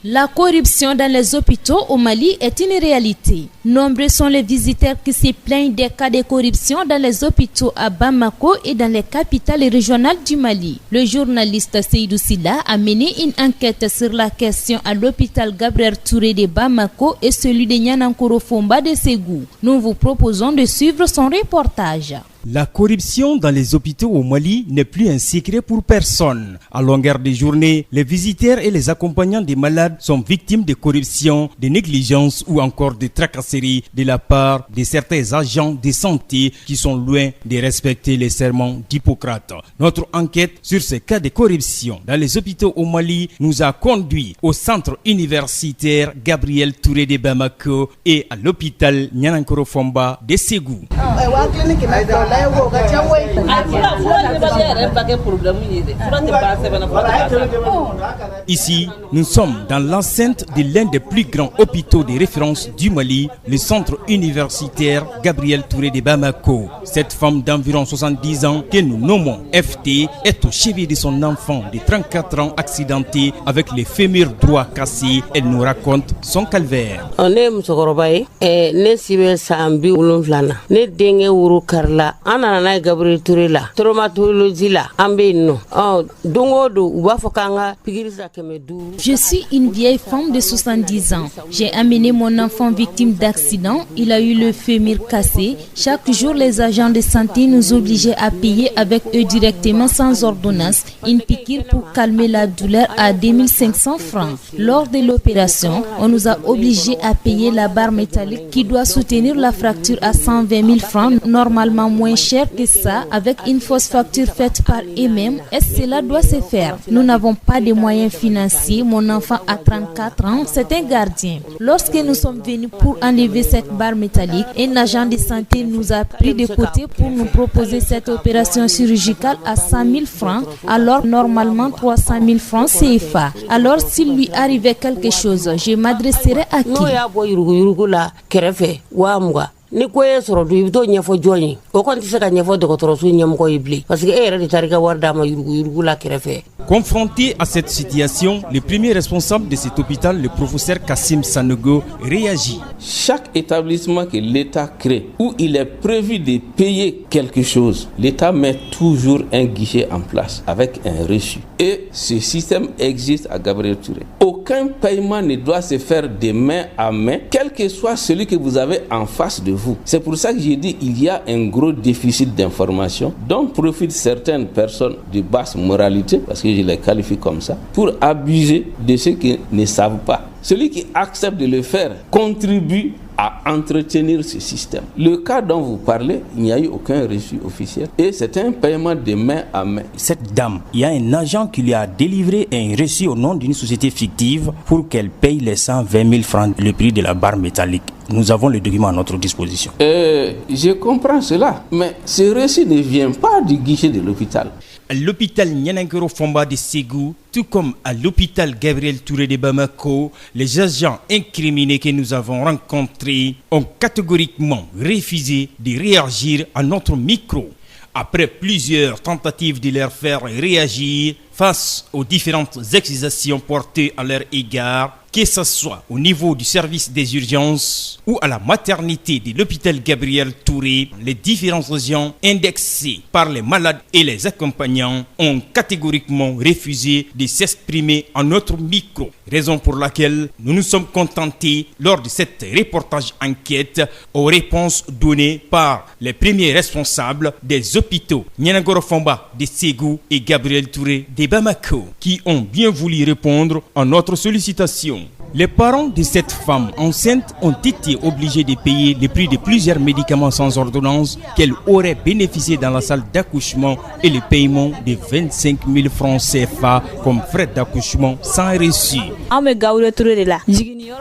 La corruption dans les hôpitaux au Mali est une réalité. Nombreux sont les visiteurs qui se plaignent des cas de corruption dans les hôpitaux à Bamako et dans les capitales régionales du Mali. Le journaliste Seydou Silla a mené une enquête sur la question à l'hôpital Gabriel Touré de Bamako et celui de Nianankoro Fomba de Ségou. Nous vous proposons de suivre son reportage. La corruption dans les hôpitaux au Mali n'est plus un secret pour personne. À longueur de journée, les visiteurs et les accompagnants des malades sont victimes de corruption, de négligence ou encore de tracasseries de la part de certains agents de santé qui sont loin de respecter les serments d'Hippocrate. Notre enquête sur ces cas de corruption dans les hôpitaux au Mali nous a conduit au centre universitaire Gabriel Touré de Bamako et à l'hôpital Nianankoro Fomba de Ségou. Ici, nous sommes dans l'enceinte de l'un des plus grands hôpitaux de référence du Mali, le centre universitaire Gabriel Touré de Bamako. Cette femme d'environ 70 ans que nous nommons FT est au chevet de son enfant de 34 ans accidenté avec les fémurs droits cassés. Elle nous raconte son calvaire. On est Anana Gabriel Touré la traumatologie la ambeno dongodo ubafokanga pigirisa kemedu. Je suis une vieille femme de 70 ans. J'ai amené mon enfant victime d'accident. Il a eu le fémur cassé. Chaque jour, les agents de santé nous obligeaient à payer avec eux directement sans ordonnance une piqûre pour calmer la douleur à 2500 francs. Lors de l'opération, on nous a obligés à payer la barre métallique qui doit soutenir la fracture à 120 000 francs, normalement moins cher que ça, avec une fausse facture faite par eux-mêmes. Et cela doit se faire. Nous n'avons pas de moyens financiers. Mon enfant a 34 ans, c'est un gardien. Lorsque nous sommes venus pour enlever cette barre métallique, un agent de santé nous a pris de côté pour nous proposer cette opération chirurgicale à 100 000 francs, alors normalement 300 000 francs CFA. Alors s'il lui arrivait quelque chose, je m'adresserai à qui? Ni koye soro du ibto nyefo joni o konti saka nyefo dokotoro su nyam ko ibli parce que era di tarika warda ma yurgu la kerefe. Confronté à cette situation, le premier responsable de cet hôpital, le professeur Kassim Sanogo, réagit. Chaque établissement que l'État crée, où il est prévu de payer quelque chose, l'État met toujours un guichet en place avec un reçu. Et ce système existe à Gabriel Touré. Aucun paiement ne doit se faire de main à main, quel que soit celui que vous avez en face de vous. C'est pour ça que j'ai dit qu'il y a un gros déficit d'information dont profitent certaines personnes de basse moralité, parce que je les qualifie comme ça, pour abuser de ceux qui ne savent pas. Celui qui accepte de le faire contribue à entretenir ce système. Le cas dont vous parlez, il n'y a eu aucun reçu officiel et c'est un paiement de main à main. Cette dame, il y a un agent qui lui a délivré un reçu au nom d'une société fictive pour qu'elle paye les 120 000 francs, le prix de la barre métallique. Nous avons le document à notre disposition. Je comprends cela, mais ce reçu ne vient pas du guichet de l'hôpital. À l'hôpital Nianankoro Fomba de Ségou, tout comme à l'hôpital Gabriel Touré de Bamako, les agents incriminés que nous avons rencontrés ont catégoriquement refusé de réagir à notre micro. Après plusieurs tentatives de leur faire réagir face aux différentes accusations portées à leur égard, que ce soit au niveau du service des urgences ou à la maternité de l'hôpital Gabriel Touré, les différents agents indexés par les malades et les accompagnants ont catégoriquement refusé de s'exprimer en notre micro. Raison pour laquelle nous nous sommes contentés lors de cette reportage enquête aux réponses données par les premiers responsables des hôpitaux Nianankoro Fomba de Ségou et Gabriel Touré de Bamako, qui ont bien voulu répondre à notre sollicitation. Les parents de cette femme enceinte ont été obligés de payer le prix de plusieurs médicaments sans ordonnance qu'elle aurait bénéficié dans la salle d'accouchement et le paiement de 25 000 francs CFA comme frais d'accouchement sans reçu.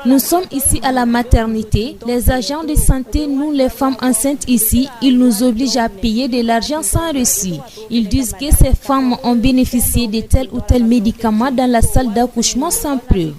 Nous sommes ici à la maternité. Les agents de santé, nous les femmes enceintes ici, ils nous obligent à payer de l'argent sans reçu. Ils disent que ces femmes ont bénéficié de tel ou tel médicament dans la salle d'accouchement sans preuve.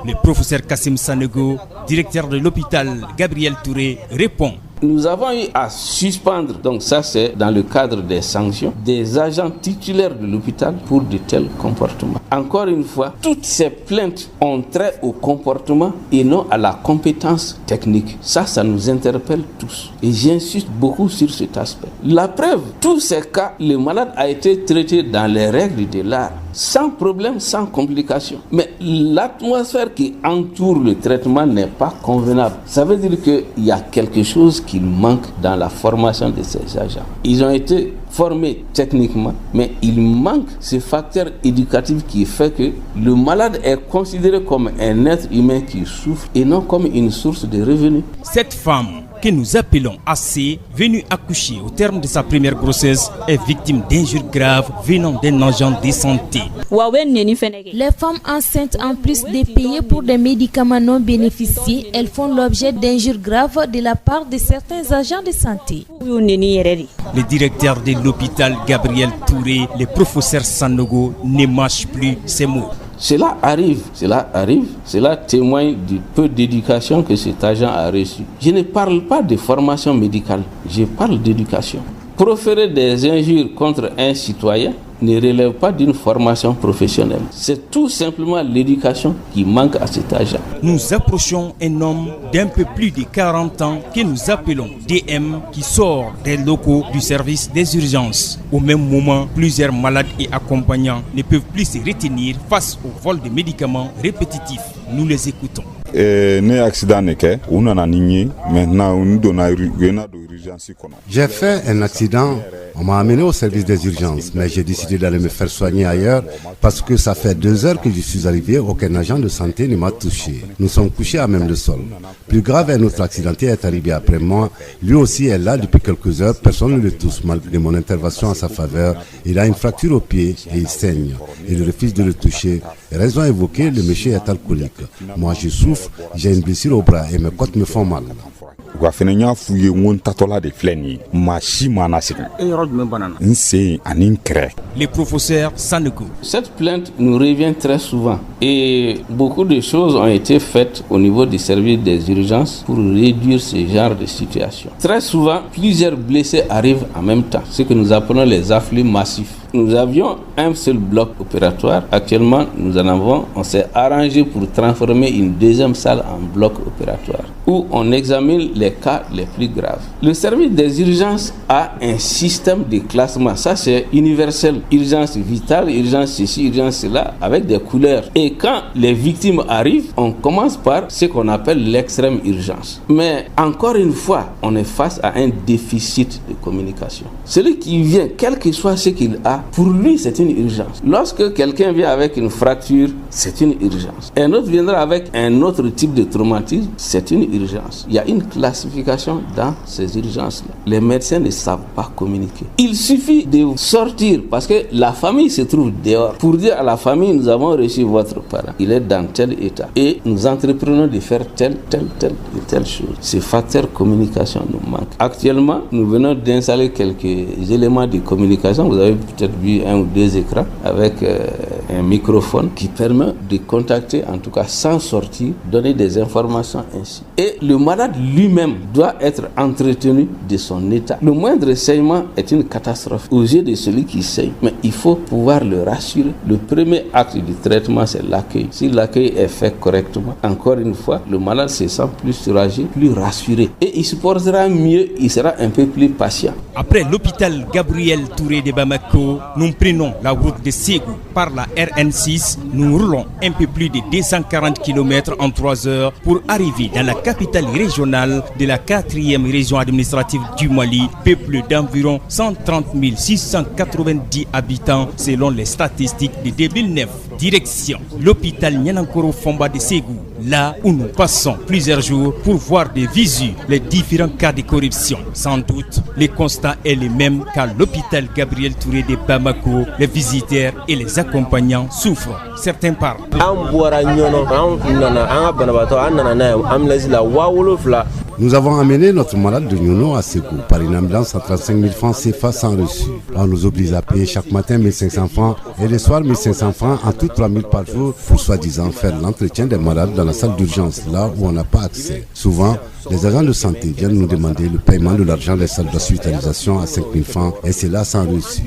Le professeur Kassim Sanogo, directeur de l'hôpital Gabriel Touré, répond. Nous avons eu à suspendre, donc ça c'est dans le cadre des sanctions, des agents titulaires de l'hôpital pour de tels comportements. Encore une fois, toutes ces plaintes ont trait au comportement et non à la compétence technique. Ça nous interpelle tous. Et j'insiste beaucoup sur cet aspect. La preuve, tous ces cas, le malade a été traité dans les règles de l'art, sans problème, sans complication. Mais l'atmosphère qui entoure le traitement n'est pas convenable. Ça veut dire qu'il y a quelque chose qui manque dans la formation de ces agents. Ils ont été formés techniquement, mais il manque ce facteur éducatif qui fait que le malade est considéré comme un être humain qui souffre et non comme une source de revenus. Cette femme que nous appelons AC, venue accoucher au terme de sa première grossesse, est victime d'injures graves venant d'un agent de santé. Les femmes enceintes, en plus de payer pour des médicaments non bénéficiés, elles font l'objet d'injures graves de la part de certains agents de santé. Le directeur de l'hôpital Gabriel Touré, le professeur Sanogo, ne mâche plus ses mots. Cela témoigne du peu d'éducation que cet agent a reçu. Je ne parle pas de formation médicale, je parle d'éducation. Proférer des injures contre un citoyen ne relève pas d'une formation professionnelle. C'est tout simplement l'éducation qui manque à cet agent. Nous approchons un homme d'un peu plus de 40 ans que nous appelons DM qui sort des locaux du service des urgences. Au même moment, plusieurs malades et accompagnants ne peuvent plus se retenir face au vol de médicaments répétitifs. Nous les écoutons. J'ai fait un accident, on m'a amené au service des urgences, mais j'ai décidé d'aller me faire soigner ailleurs parce que ça fait 2 heures que je suis arrivé, aucun agent de santé ne m'a touché. Nous sommes couchés à même le sol. Plus grave, un autre accidenté est arrivé après moi, lui aussi est là depuis quelques heures, personne ne le touche malgré mon intervention en sa faveur. Il a une fracture au pied et il saigne. Il refuse de le toucher. Raison évoquée, le monsieur est alcoolique. Moi je souffre, j'ai une blessure au bras et mes côtes me font mal. Le professeur Sanogo. Cette plainte nous revient très souvent et beaucoup de choses ont été faites au niveau du service des urgences pour réduire ce genre de situation. Très souvent, plusieurs blessés arrivent en même temps, ce que nous appelons les afflux massifs. Nous avions un seul bloc opératoire. Actuellement, on s'est arrangé pour transformer une deuxième salle en bloc opératoire où on examine les cas les plus graves. Le service des urgences a un système de classement. Ça, c'est universel. Urgence vitale, urgence ceci, urgence cela, avec des couleurs. Et quand les victimes arrivent, on commence par ce qu'on appelle l'extrême urgence. Mais encore une fois, on est face à un déficit de communication. Celui qui vient, quel que soit ce qu'il a, pour lui, c'est une urgence. Lorsque quelqu'un vient avec une fracture, c'est une urgence. Un autre viendra avec un autre type de traumatisme, c'est une urgence. Il y a une classification dans ces urgences-là. Les médecins ne savent pas communiquer. Il suffit de sortir parce que la famille se trouve dehors. Pour dire à la famille, nous avons reçu votre parent. Il est dans tel état. Et nous entreprenons de faire telle chose. Ces facteurs communication nous manquent. Actuellement, nous venons d'installer quelques éléments de communication. Vous avez peut-être vu 1 ou 2 écrans avec un microphone qui permet de contacter, en tout cas sans sortir, donner des informations ainsi. Et le malade lui-même doit être entretenu de son état. Le moindre saignement est une catastrophe aux yeux de celui qui saigne, mais il faut pouvoir le rassurer. Le premier acte du traitement, c'est l'accueil. Si l'accueil est fait correctement, encore une fois, le malade se sent plus soulagé, plus rassuré. Et il supportera mieux, il sera un peu plus patient. Après l'hôpital Gabriel Touré de Bamako, nous prenons la route de Ségou par la RN6. Nous roulons un peu plus de 240 km en 3 heures pour arriver dans la capitale régionale de la 4e région administrative du Mali, peuplée d'environ 130 690 habitants selon les statistiques de 2009. Direction l'hôpital Nianankoro Fomba de Ségou, là où nous passons plusieurs jours pour voir de visu les différents cas de corruption. Sans doute, le constat est le même qu'à l'hôpital Gabriel Touré de Bamako. Les visiteurs et les accompagnants souffrent. Certains parlent. Nous avons amené notre malade de Nyono à Ségou par une ambulance à 35 000 francs CFA sans reçu. On nous oblige à payer chaque matin 1 500 francs et le soir 1 500 francs, en tout 3 000 par jour pour soi-disant faire l'entretien des malades dans la salle d'urgence, là où on n'a pas accès. Souvent, Les agents de santé viennent nous demander le paiement de l'argent des salles d'hospitalisation à 5 000 francs et c'est là sans reçu.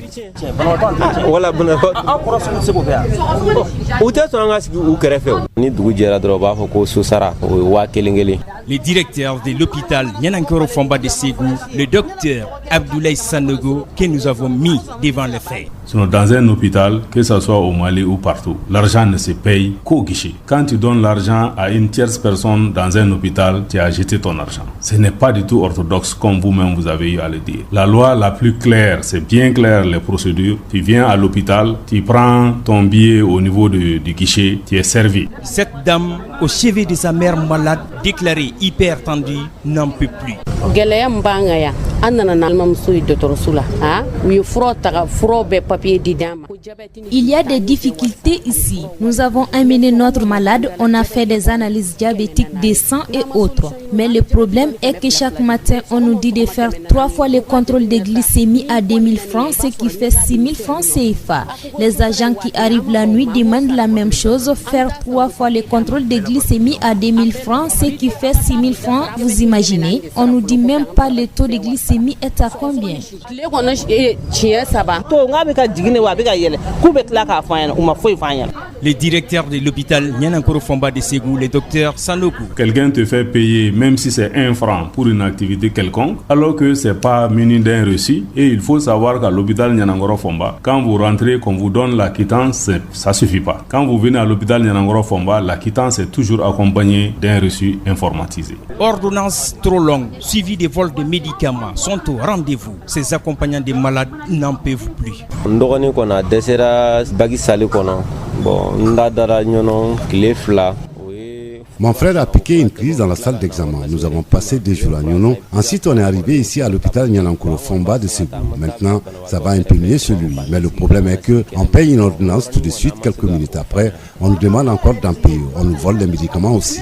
Le directeur de l'hôpital Nianankoro Fomba de Ségou, le docteur Abdoulaye Sanogo, que nous avons mis devant les faits. Dans un hôpital, que ce soit au Mali ou partout, l'argent ne se paye qu'au guichet. Quand tu donnes l'argent à une tierce personne dans un hôpital, tu as jeté ton argent. Ce n'est pas du tout orthodoxe comme vous-même vous avez eu à le dire. La loi la plus claire, c'est bien clair les procédures. Tu viens à l'hôpital, tu prends ton billet au niveau du guichet, tu es servi. Cette dame, au chevet de sa mère malade, déclarée hyper tendue, n'en peut plus. Il y a des difficultés ici. Nous avons amené notre malade, on a fait des analyses diabétiques des sangs et autres. Mais le problème est que chaque matin, on nous dit de faire 3 fois le contrôle de glycémie à 2000 francs, ce qui fait 6000 francs CFA. Les agents qui arrivent la nuit demandent la même chose, faire 3 fois le contrôle de glycémie à 2000 francs, ce qui fait 6000 francs. Vous imaginez, on nous dit même pas le taux de glycémie est à combien. Le directeur de l'hôpital Nianankoro Fomba de Ségou, le docteur Sanoku. Quelqu'un te fait payer, même si c'est 1 franc pour une activité quelconque, alors que c'est pas muni d'un reçu. Et il faut savoir qu'à l'hôpital Nianankoro Fomba, quand vous rentrez, qu'on vous donne la quittance, ça suffit pas. Quand vous venez à l'hôpital Nianankoro Fomba, la quittance est toujours accompagnée d'un reçu informatisé. Ordonnances trop longues, suivies des vols de médicaments, sont au rendez-vous. Ces accompagnants des malades n'en peuvent plus. Mon frère a piqué une crise dans la salle d'examen. Nous avons passé 2 jours à Nyono. Ensuite, on est arrivé ici à l'hôpital Nianankoro Fomba de Ségou. Maintenant, ça va un peu mieux chez lui. Mais le problème est qu'on paye une ordonnance tout de suite. Quelques minutes après, on nous demande encore d'en payer. On nous vole les médicaments aussi.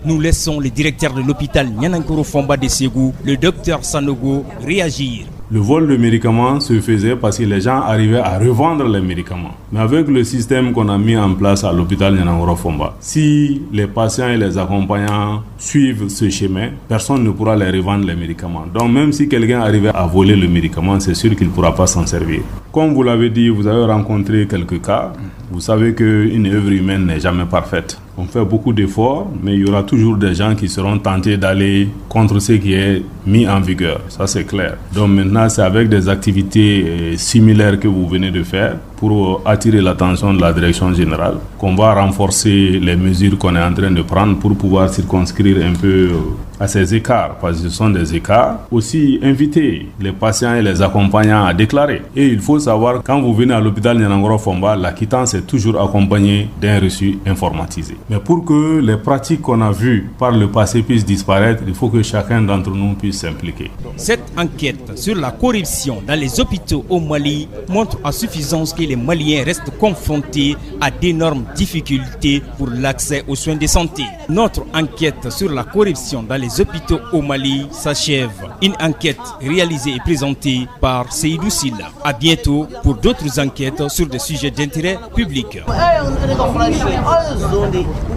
Nous laissons le directeur de l'hôpital Nianankoro Fomba de Ségou, le docteur Sanogo, réagir. Le vol de médicaments se faisait parce que les gens arrivaient à revendre les médicaments. Mais avec le système qu'on a mis en place à l'hôpital Nianankoro Fomba, si les patients et les accompagnants suivent ce chemin, personne ne pourra les revendre les médicaments. Donc même si quelqu'un arrivait à voler le médicament, c'est sûr qu'il ne pourra pas s'en servir. Comme vous l'avez dit, vous avez rencontré quelques cas. Vous savez qu'une œuvre humaine n'est jamais parfaite. On fait beaucoup d'efforts, mais il y aura toujours des gens qui seront tentés d'aller contre ce qui est mis en vigueur. Ça, c'est clair. Donc maintenant, c'est avec des activités similaires que vous venez de faire pour attirer l'attention de la direction générale qu'on va renforcer les mesures qu'on est en train de prendre pour pouvoir circonscrire un peu à ces écarts, parce que ce sont des écarts. Aussi, inviter les patients et les accompagnants à déclarer. Et il faut savoir, quand vous venez à l'hôpital Nianankoro Fomba, la quittance est toujours accompagnée d'un reçu informatisé. Mais pour que les pratiques qu'on a vues par le passé puissent disparaître, il faut que chacun d'entre nous puisse s'impliquer. Cette enquête sur la corruption dans les hôpitaux au Mali montre à suffisance que les Maliens restent confrontés à d'énormes difficultés pour l'accès aux soins de santé. Notre enquête sur la corruption dans les hôpitaux au Mali s'achève. Une enquête réalisée et présentée par Seydou Silla. À bientôt pour d'autres enquêtes sur des sujets d'intérêt public.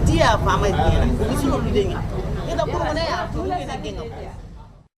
Dia fama dia. Isso não me